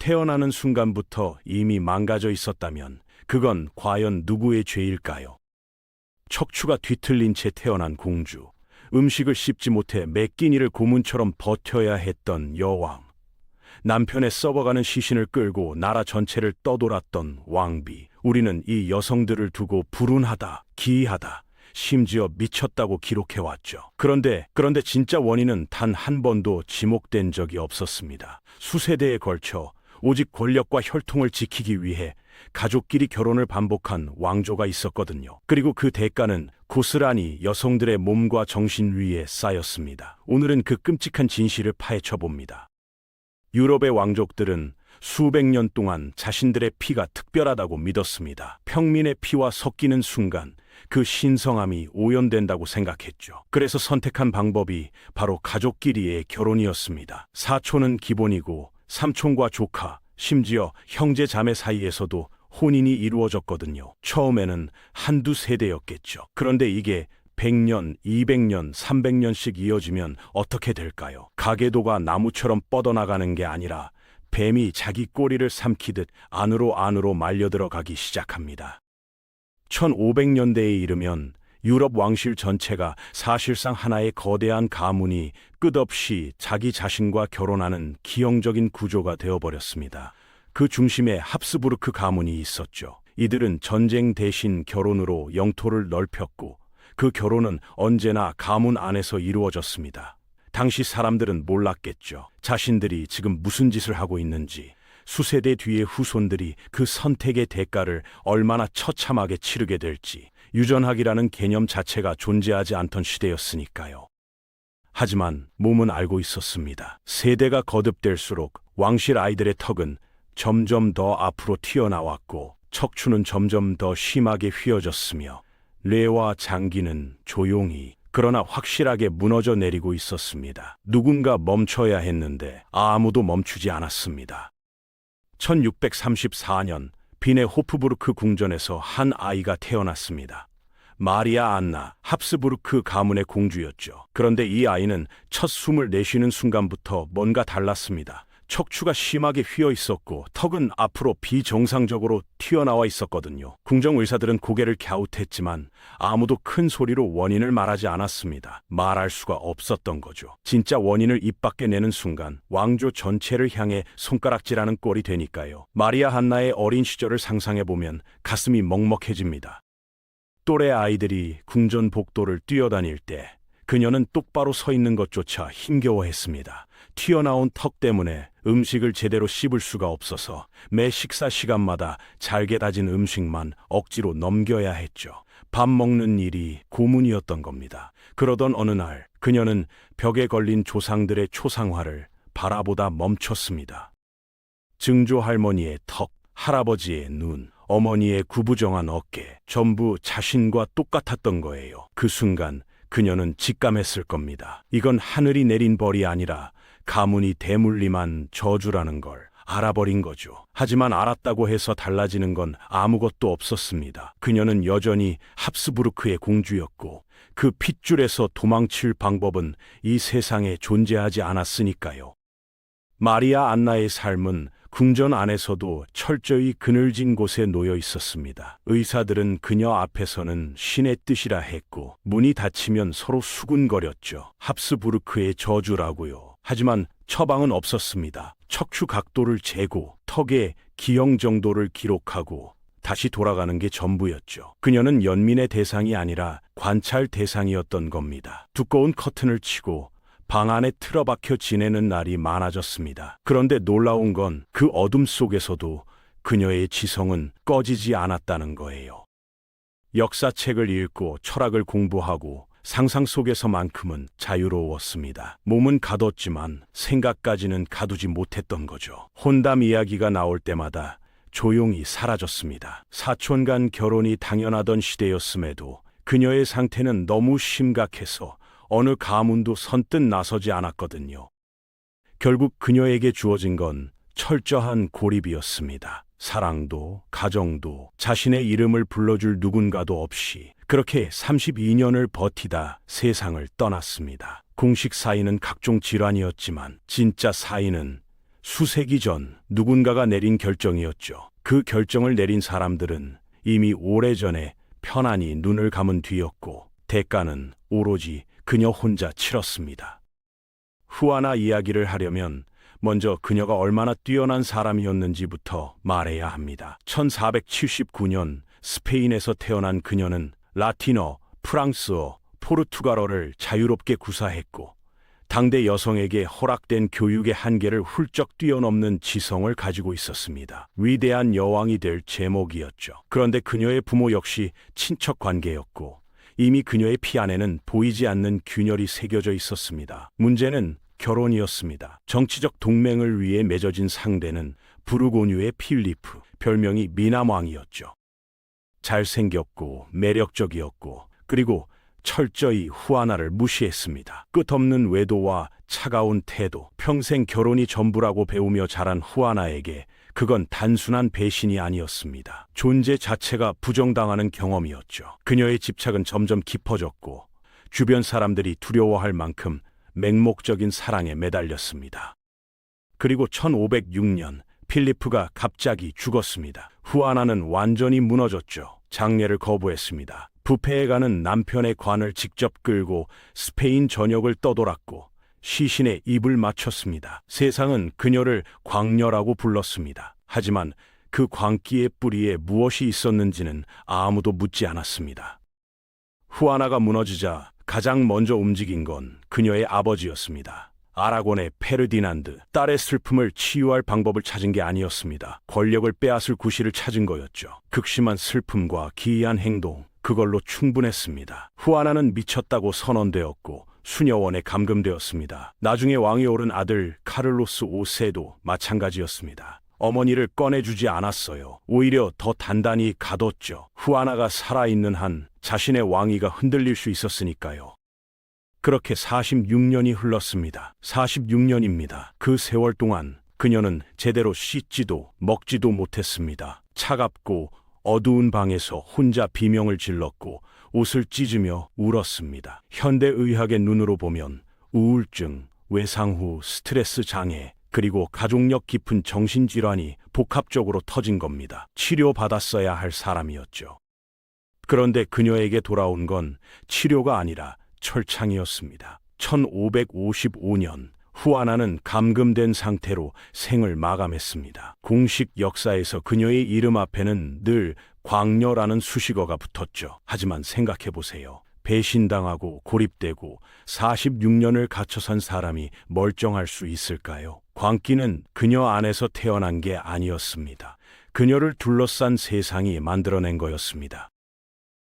태어나는 순간부터 이미 망가져 있었다면 그건 과연 누구의 죄일까요? 척추가 뒤틀린 채 태어난 공주, 음식을 씹지 못해 매 끼니를 고문처럼 버텨야 했던 여왕, 남편의 썩어가는 시신을 끌고 나라 전체를 떠돌았던 왕비. 우리는 이 여성들을 두고 불운하다, 기이하다, 심지어 미쳤다고 기록해왔죠. 그런데 진짜 원인은 단 한 번도 지목된 적이 없었습니다. 수세대에 걸쳐 오직 권력과 혈통을 지키기 위해 가족끼리 결혼을 반복한 왕조가 있었거든요. 그리고 그 대가는 고스란히 여성들의 몸과 정신 위에 쌓였습니다. 오늘은 그 끔찍한 진실을 파헤쳐 봅니다. 유럽의 왕족들은 수백 년 동안 자신들의 피가 특별하다고 믿었습니다. 평민의 피와 섞이는 순간 그 신성함이 오염된다고 생각했죠. 그래서 선택한 방법이 바로 가족끼리의 결혼이었습니다. 사촌은 기본이고 삼촌과 조카, 심지어 형제 자매 사이에서도 혼인이 이루어졌거든요. 처음에는 한두 세대였겠죠. 그런데 이게 100년, 200년, 300년씩 이어지면 어떻게 될까요? 가계도가 나무처럼 뻗어나가는 게 아니라 뱀이 자기 꼬리를 삼키듯 안으로 말려들어가기 시작합니다. 1500년대에 이르면 유럽 왕실 전체가 사실상 하나의 거대한 가문이 끝없이 자기 자신과 결혼하는 기형적인 구조가 되어버렸습니다. 그 중심에 합스부르크 가문이 있었죠. 이들은 전쟁 대신 결혼으로 영토를 넓혔고 그 결혼은 언제나 가문 안에서 이루어졌습니다. 당시 사람들은 몰랐겠죠. 자신들이 지금 무슨 짓을 하고 있는지, 수세대 뒤의 후손들이 그 선택의 대가를 얼마나 처참하게 치르게 될지. 유전학이라는 개념 자체가 존재하지 않던 시대였으니까요. 하지만 몸은 알고 있었습니다. 세대가 거듭될수록 왕실 아이들의 턱은 점점 더 앞으로 튀어나왔고 척추는 점점 더 심하게 휘어졌으며 뇌와 장기는 조용히 그러나 확실하게 무너져 내리고 있었습니다. 누군가 멈춰야 했는데 아무도 멈추지 않았습니다. 1634년 빈의 호프부르크 궁전에서 한 아이가 태어났습니다. 마리아 안나, 합스부르크 가문의 공주였죠. 그런데 이 아이는 첫 숨을 내쉬는 순간부터 뭔가 달랐습니다. 척추가 심하게 휘어 있었고 턱은 앞으로 비정상적으로 튀어나와 있었거든요. 궁정 의사들은 고개를 갸웃했지만 아무도 큰 소리로 원인을 말하지 않았습니다. 말할 수가 없었던 거죠. 진짜 원인을 입 밖에 내는 순간 왕조 전체를 향해 손가락질하는 꼴이 되니까요. 마리아 한나의 어린 시절을 상상해보면 가슴이 먹먹해집니다. 또래 아이들이 궁전 복도를 뛰어다닐 때 그녀는 똑바로 서 있는 것조차 힘겨워했습니다. 튀어나온 턱 때문에 음식을 제대로 씹을 수가 없어서 매 식사 시간마다 잘게 다진 음식만 억지로 넘겨야 했죠. 밥 먹는 일이 고문이었던 겁니다. 그러던 어느 날 그녀는 벽에 걸린 조상들의 초상화를 바라보다 멈췄습니다. 증조 할머니의 턱, 할아버지의 눈, 어머니의 구부정한 어깨, 전부 자신과 똑같았던 거예요. 그 순간 그녀는 직감했을 겁니다. 이건 하늘이 내린 벌이 아니라 가문이 대물림한 저주라는 걸 알아버린 거죠. 하지만 알았다고 해서 달라지는 건 아무것도 없었습니다. 그녀는 여전히 합스부르크의 공주였고 그 핏줄에서 도망칠 방법은 이 세상에 존재하지 않았으니까요. 마리아 안나의 삶은 궁전 안에서도 철저히 그늘진 곳에 놓여 있었습니다. 의사들은 그녀 앞에서는 신의 뜻이라 했고 문이 닫히면 서로 수군거렸죠. 합스부르크의 저주라고요. 하지만 처방은 없었습니다. 척추 각도를 재고 턱의 기형 정도를 기록하고 다시 돌아가는 게 전부였죠. 그녀는 연민의 대상이 아니라 관찰 대상이었던 겁니다. 두꺼운 커튼을 치고 방 안에 틀어박혀 지내는 날이 많아졌습니다. 그런데 놀라운 건 그 어둠 속에서도 그녀의 지성은 꺼지지 않았다는 거예요. 역사책을 읽고 철학을 공부하고 상상 속에서만큼은 자유로웠습니다. 몸은 가뒀지만 생각까지는 가두지 못했던 거죠. 혼담 이야기가 나올 때마다 조용히 사라졌습니다. 사촌 간 결혼이 당연하던 시대였음에도 그녀의 상태는 너무 심각해서 어느 가문도 선뜻 나서지 않았거든요. 결국 그녀에게 주어진 건 철저한 고립이었습니다. 사랑도 가정도 자신의 이름을 불러줄 누군가도 없이 그렇게 32년을 버티다 세상을 떠났습니다. 공식 사인은 각종 질환이었지만 진짜 사인은 수세기 전 누군가가 내린 결정이었죠. 그 결정을 내린 사람들은 이미 오래전에 편안히 눈을 감은 뒤였고 대가는 오로지 그녀 혼자 치렀습니다. 후아나 이야기를 하려면 먼저 그녀가 얼마나 뛰어난 사람이었는지부터 말해야 합니다. 1479년 스페인에서 태어난 그녀는 라틴어, 프랑스어, 포르투갈어를 자유롭게 구사했고 당대 여성에게 허락된 교육의 한계를 훌쩍 뛰어넘는 지성을 가지고 있었습니다. 위대한 여왕이 될 제목이었죠. 그런데 그녀의 부모 역시 친척 관계였고 이미 그녀의 피 안에는 보이지 않는 균열이 새겨져 있었습니다. 문제는 결혼이었습니다. 정치적 동맹을 위해 맺어진 상대는 부르고뉴의 필리프, 별명이 미남왕이었죠. 잘생겼고 매력적이었고 그리고 철저히 후아나를 무시했습니다. 끝없는 외도와 차가운 태도, 평생 결혼이 전부라고 배우며 자란 후아나에게 그건 단순한 배신이 아니었습니다. 존재 자체가 부정당하는 경험이었죠. 그녀의 집착은 점점 깊어졌고 주변 사람들이 두려워할 만큼 맹목적인 사랑에 매달렸습니다. 그리고 1506년 필리프가 갑자기 죽었습니다. 후아나는 완전히 무너졌죠. 장례를 거부했습니다. 부페에 가는 남편의 관을 직접 끌고 스페인 전역을 떠돌았고 시신에 입을 맞췄습니다. 세상은 그녀를 광녀라고 불렀습니다. 하지만 그 광기의 뿌리에 무엇이 있었는지는 아무도 묻지 않았습니다. 후아나가 무너지자 가장 먼저 움직인 건 그녀의 아버지였습니다. 아라곤의 페르디난드, 딸의 슬픔을 치유할 방법을 찾은 게 아니었습니다. 권력을 빼앗을 구실을 찾은 거였죠. 극심한 슬픔과 기이한 행동, 그걸로 충분했습니다. 후아나는 미쳤다고 선언되었고 수녀원에 감금되었습니다. 나중에 왕이 오른 아들 카를로스 5세도 마찬가지였습니다. 어머니를 꺼내주지 않았어요. 오히려 더 단단히 가뒀죠. 후아나가 살아있는 한 자신의 왕위가 흔들릴 수 있었으니까요. 그렇게 46년이 흘렀습니다. 46년입니다. 그 세월 동안 그녀는 제대로 씻지도 먹지도 못했습니다. 차갑고 어두운 방에서 혼자 비명을 질렀고 옷을 찢으며 울었습니다. 현대의학의 눈으로 보면 우울증, 외상 후 스트레스 장애, 그리고 가족력 깊은 정신질환이 복합적으로 터진 겁니다. 치료받았어야 할 사람이었죠. 그런데 그녀에게 돌아온 건 치료가 아니라 철창이었습니다. 1555년 후아나는 감금된 상태로 생을 마감했습니다. 공식 역사에서 그녀의 이름 앞에는 늘 광녀라는 수식어가 붙었죠. 하지만 생각해보세요. 배신당하고 고립되고 46년을 갇혀 산 사람이 멀쩡할 수 있을까요? 광기는 그녀 안에서 태어난 게 아니었습니다. 그녀를 둘러싼 세상이 만들어낸 거였습니다.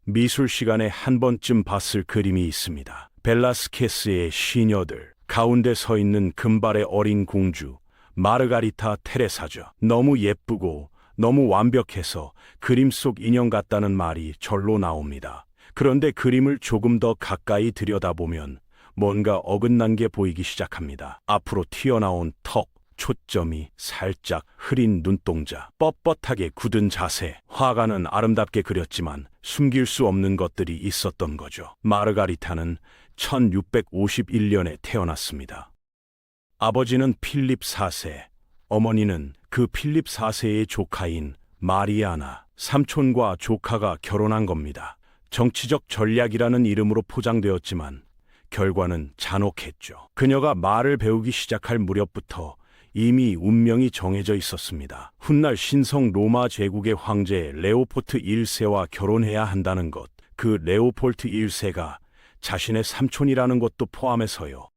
미술 시간에 한 번쯤 봤을 그림이 있습니다. 벨라스케스의 시녀들, 가운데 서 있는 금발의 어린 공주, 마르가리타 테레사죠. 너무 예쁘고 너무 완벽해서 그림 속 인형 같다는 말이 절로 나옵니다. 그런데 그림을 조금 더 가까이 들여다보면 뭔가 어긋난 게 보이기 시작합니다. 앞으로 튀어나온 턱, 초점이 살짝 흐린 눈동자, 뻣뻣하게 굳은 자세. 화가는 아름답게 그렸지만 숨길 수 없는 것들이 있었던 거죠. 마르가리타는 1651년에 태어났습니다. 아버지는 필립 4세, 어머니는 그 필립 4세의 조카인 마리아나, 삼촌과 조카가 결혼한 겁니다. 정치적 전략이라는 이름으로 포장되었지만 결과는 잔혹했죠. 그녀가 말을 배우기 시작할 무렵부터 이미 운명이 정해져 있었습니다. 훗날 신성 로마 제국의 황제 레오폴트 1세와 결혼해야 한다는 것, 그 레오폴트 1세가 자신의 삼촌이라는 것도 포함해서요.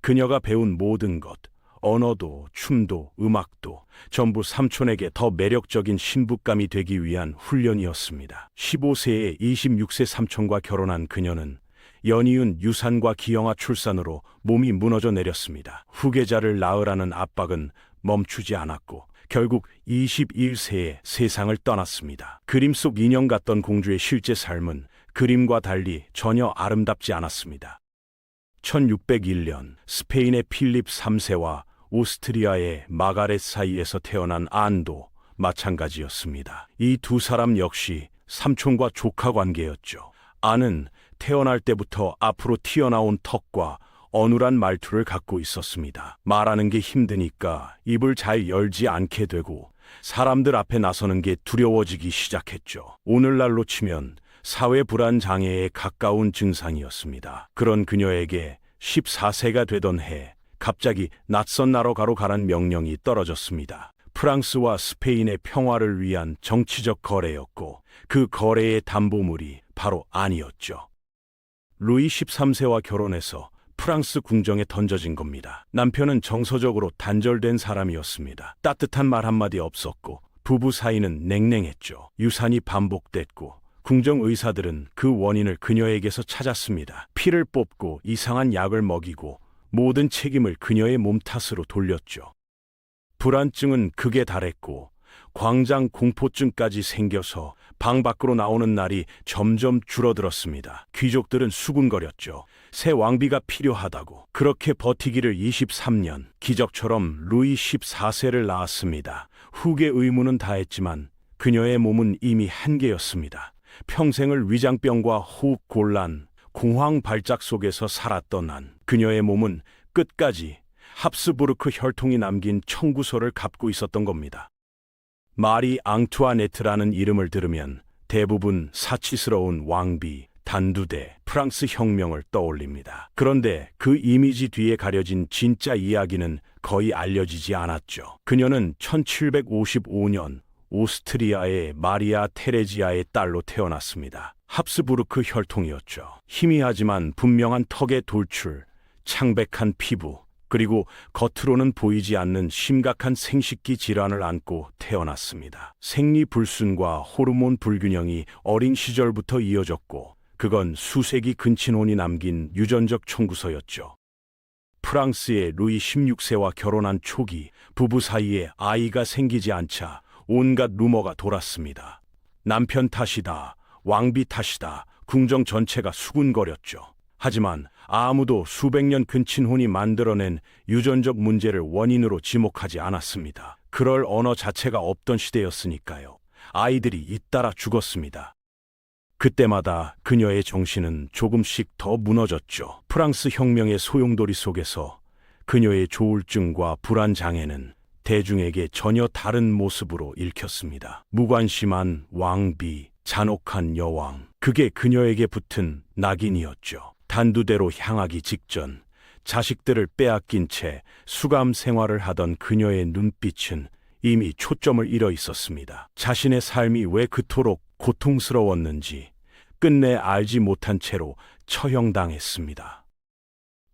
그녀가 배운 모든 것, 언어도 춤도 음악도 전부 삼촌에게 더 매력적인 신부감이 되기 위한 훈련이었습니다. 15세에 26세 삼촌과 결혼한 그녀는 연이은 유산과 기형아 출산으로 몸이 무너져 내렸습니다. 후계자를 낳으라는 압박은 멈추지 않았고 결국 21세에 세상을 떠났습니다. 그림 속 인형 같던 공주의 실제 삶은 그림과 달리 전혀 아름답지 않았습니다. 1601년 스페인의 필립 3세와 오스트리아의 마가렛 사이에서 태어난 안도 마찬가지였습니다. 이 두 사람 역시 삼촌과 조카 관계였죠. 안은 태어날 때부터 앞으로 튀어나온 턱과 어눌한 말투를 갖고 있었습니다. 말하는 게 힘드니까 입을 잘 열지 않게 되고 사람들 앞에 나서는 게 두려워지기 시작했죠. 오늘날로 치면 사회 불안 장애에 가까운 증상이었습니다. 그런 그녀에게 14세가 되던 해 갑자기 낯선 나라로 가란 명령이 떨어졌습니다. 프랑스와 스페인의 평화를 위한 정치적 거래였고 그 거래의 담보물이 바로 안이었죠. 루이 13세와 결혼해서 프랑스 궁정에 던져진 겁니다. 남편은 정서적으로 단절된 사람이었습니다. 따뜻한 말 한마디 없었고 부부 사이는 냉랭했죠. 유산이 반복됐고 궁정 의사들은 그 원인을 그녀에게서 찾았습니다. 피를 뽑고 이상한 약을 먹이고 모든 책임을 그녀의 몸 탓으로 돌렸죠. 불안증은 극에 달했고 광장 공포증까지 생겨서 방 밖으로 나오는 날이 점점 줄어들었습니다. 귀족들은 수군거렸죠. 새 왕비가 필요하다고. 그렇게 버티기를 23년, 기적처럼 루이 14세를 낳았습니다. 후계 의무는 다했지만 그녀의 몸은 이미 한계였습니다. 평생을 위장병과 호흡 곤란, 공황 발작 속에서 살았던 한 그녀의 몸은 끝까지 합스부르크 혈통이 남긴 청구서를 갖고 있었던 겁니다. 마리 앙투아네트라는 이름을 들으면 대부분 사치스러운 왕비, 단두대, 프랑스 혁명을 떠올립니다. 그런데 그 이미지 뒤에 가려진 진짜 이야기는 거의 알려지지 않았죠. 그녀는 1755년 오스트리아의 마리아 테레지아의 딸로 태어났습니다. 합스부르크 혈통이었죠. 희미하지만 분명한 턱의 돌출, 창백한 피부, 그리고 겉으로는 보이지 않는 심각한 생식기 질환을 안고 태어났습니다. 생리불순과 호르몬 불균형이 어린 시절부터 이어졌고 그건 수세기 근친혼이 남긴 유전적 청구서였죠. 프랑스의 루이 16세와 결혼한 초기 부부 사이에 아이가 생기지 않자 온갖 루머가 돌았습니다. 남편 탓이다, 왕비 탓이다, 궁정 전체가 수군거렸죠. 하지만 아무도 수백 년 근친혼이 만들어낸 유전적 문제를 원인으로 지목하지 않았습니다. 그럴 언어 자체가 없던 시대였으니까요. 아이들이 잇따라 죽었습니다. 그때마다 그녀의 정신은 조금씩 더 무너졌죠. 프랑스 혁명의 소용돌이 속에서 그녀의 조울증과 불안장애는 대중에게 전혀 다른 모습으로 읽혔습니다. 무관심한 왕비, 잔혹한 여왕, 그게 그녀에게 붙은 낙인이었죠. 단두대로 향하기 직전 자식들을 빼앗긴 채 수감 생활을 하던 그녀의 눈빛은 이미 초점을 잃어 있었습니다. 자신의 삶이 왜 그토록 고통스러웠는지 끝내 알지 못한 채로 처형당했습니다.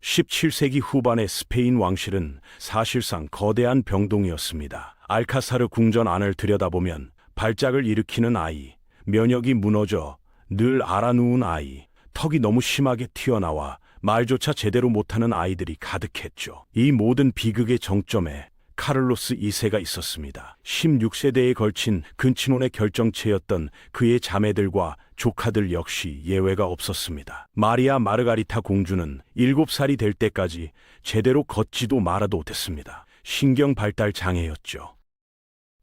17세기 후반의 스페인 왕실은 사실상 거대한 병동이었습니다. 알카사르 궁전 안을 들여다보면 발작을 일으키는 아이, 면역이 무너져 늘 알아누운 아이, 턱이 너무 심하게 튀어나와 말조차 제대로 못하는 아이들이 가득했죠. 이 모든 비극의 정점에 카를로스 2세가 있었습니다. 16세대에 걸친 근친혼의 결정체였던 그의 자매들과 조카들 역시 예외가 없었습니다. 마리아 마르가리타 공주는 7살이 될 때까지 제대로 걷지도 말아도 못했습니다. 신경 발달 장애였죠.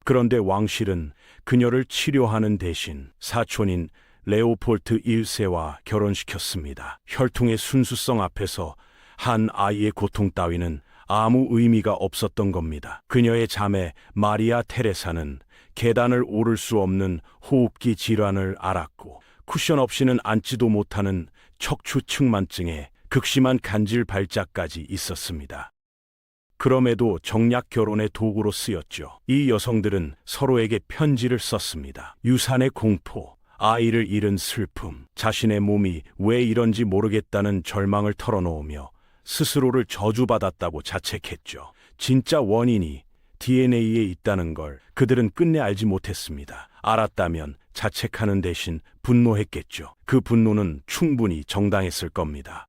그런데 왕실은 그녀를 치료하는 대신 사촌인 레오폴트 1세와 결혼시켰습니다. 혈통의 순수성 앞에서 한 아이의 고통 따위는 아무 의미가 없었던 겁니다. 그녀의 자매 마리아 테레사는 계단을 오를 수 없는 호흡기 질환을 앓았고 쿠션 없이는 앉지도 못하는 척추측만증에 극심한 간질 발작까지 있었습니다. 그럼에도 정략 결혼의 도구로 쓰였죠. 이 여성들은 서로에게 편지를 썼습니다. 유산의 공포, 아이를 잃은 슬픔, 자신의 몸이 왜 이런지 모르겠다는 절망을 털어놓으며 스스로를 저주받았다고 자책했죠. 진짜 원인이 DNA에 있다는 걸 그들은 끝내 알지 못했습니다. 알았다면 자책하는 대신 분노했겠죠. 그 분노는 충분히 정당했을 겁니다.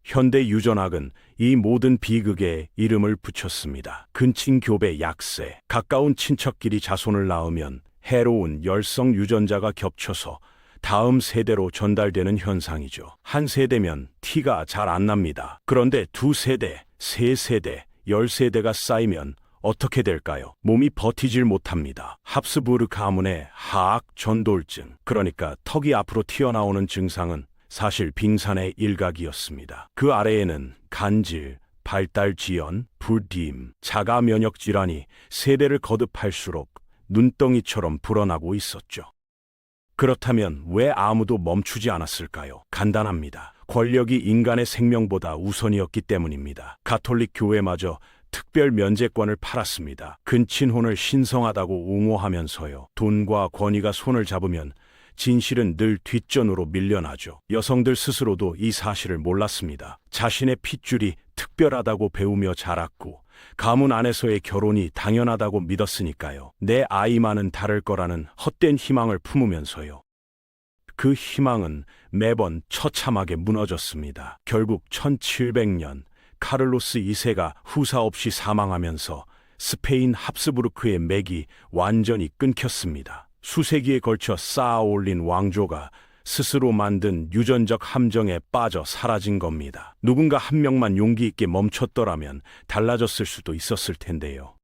현대 유전학은 이 모든 비극에 이름을 붙였습니다. 근친교배 약세, 가까운 친척끼리 자손을 낳으면 해로운 열성 유전자가 겹쳐서 다음 세대로 전달되는 현상이죠. 한 세대면 티가 잘 안 납니다. 그런데 2세대, 3세대, 10세대가 쌓이면 어떻게 될까요? 몸이 버티질 못합니다. 합스부르크 가문의 하악 전돌증, 그러니까 턱이 앞으로 튀어나오는 증상은 사실 빙산의 일각이었습니다. 그 아래에는 간질, 발달 지연, 불임, 자가 면역 질환이 세대를 거듭할수록 눈덩이처럼 불어나고 있었죠. 그렇다면 왜 아무도 멈추지 않았을까요? 간단합니다. 권력이 인간의 생명보다 우선이었기 때문입니다. 가톨릭 교회마저 특별 면제권을 팔았습니다. 근친혼을 신성하다고 옹호하면서요. 돈과 권위가 손을 잡으면 진실은 늘 뒷전으로 밀려나죠. 여성들 스스로도 이 사실을 몰랐습니다. 자신의 핏줄이 특별하다고 배우며 자랐고 가문 안에서의 결혼이 당연하다고 믿었으니까요. 내 아이만은 다를 거라는 헛된 희망을 품으면서요. 그 희망은 매번 처참하게 무너졌습니다. 결국 1700년 카를로스 2세가 후사 없이 사망하면서 스페인 합스부르크의 맥이 완전히 끊겼습니다. 수세기에 걸쳐 쌓아 올린 왕조가 스스로 만든 유전적 함정에 빠져 사라진 겁니다. 누군가 한 명만 용기 있게 멈췄더라면 달라졌을 수도 있었을 텐데요.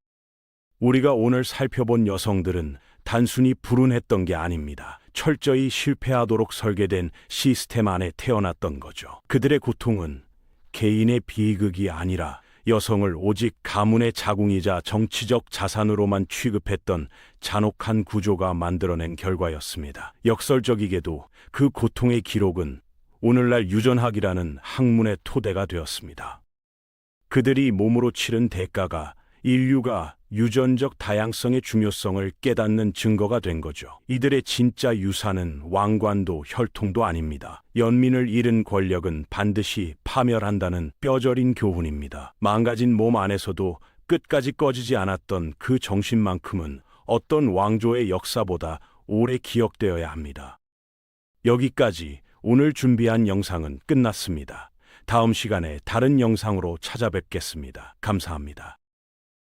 우리가 오늘 살펴본 여성들은 단순히 불운했던 게 아닙니다. 철저히 실패하도록 설계된 시스템 안에 태어났던 거죠. 그들의 고통은 개인의 비극이 아니라 여성을 오직 가문의 자궁이자 정치적 자산으로만 취급했던 잔혹한 구조가 만들어낸 결과였습니다. 역설적이게도 그 고통의 기록은 오늘날 유전학이라는 학문의 토대가 되었습니다. 그들이 몸으로 치른 대가가 인류가 유전적 다양성의 중요성을 깨닫는 증거가 된 거죠. 이들의 진짜 유산은 왕관도 혈통도 아닙니다. 연민을 잃은 권력은 반드시 파멸한다는 뼈저린 교훈입니다. 망가진 몸 안에서도 끝까지 꺼지지 않았던 그 정신만큼은 어떤 왕조의 역사보다 오래 기억되어야 합니다. 여기까지 오늘 준비한 영상은 끝났습니다. 다음 시간에 다른 영상으로 찾아뵙겠습니다. 감사합니다.